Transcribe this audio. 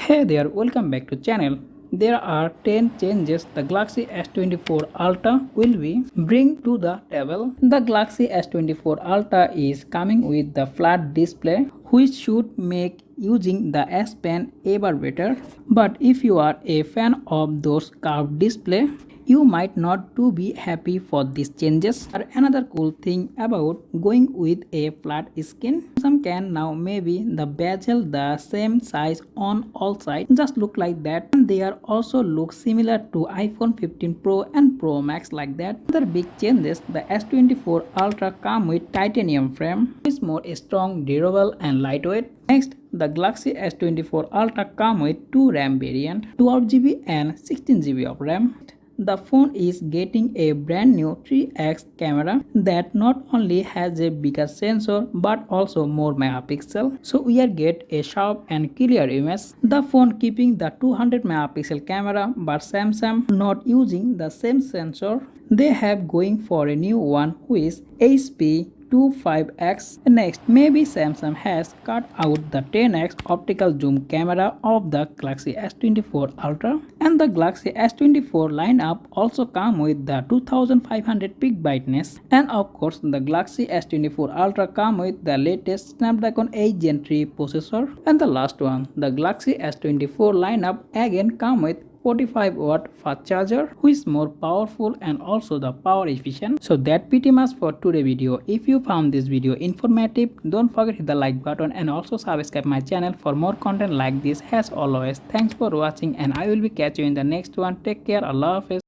Hey there, welcome back to channel. There are 10 changes the Galaxy S24 Ultra will be bring to the table. The Galaxy S24 Ultra is coming with the flat display which should make using the S Pen ever better. But if you are a fan of those curved display, you might not to be happy for these changes. Or another cool thing about going with a flat screen, some can now maybe the bezel the same size on all sides, just look like that, and they are also look similar to iPhone 15 Pro and Pro Max like that. Other big changes, the S24 Ultra come with titanium frame, is more strong, durable and lightweight. Next, the Galaxy S24 Ultra come with 2 RAM variant, 12GB and 16GB of RAM. The phone is getting a brand new 3x camera that not only has a bigger sensor but also more megapixel. So we are get a sharp and clear image. The phone keeping the 200 megapixel camera but Samsung not using the same sensor. They have going for a new one which is HP25X. Next, maybe Samsung has cut out the 10x optical zoom camera of the Galaxy S24 Ultra, and the Galaxy S24 lineup also come with the 2500 peak brightness, and of course the Galaxy S24 Ultra come with the latest Snapdragon 8 Gen 3 processor. And the last one, the Galaxy S24 lineup again come with 45-watt fast charger which is more powerful and also the power efficient. So that pretty much for today video. If you found this video informative, don't forget to hit the like button and also subscribe my channel for more content like this. As always, thanks for watching and I will be catching you in the next one. Take care. Allah Hafiz.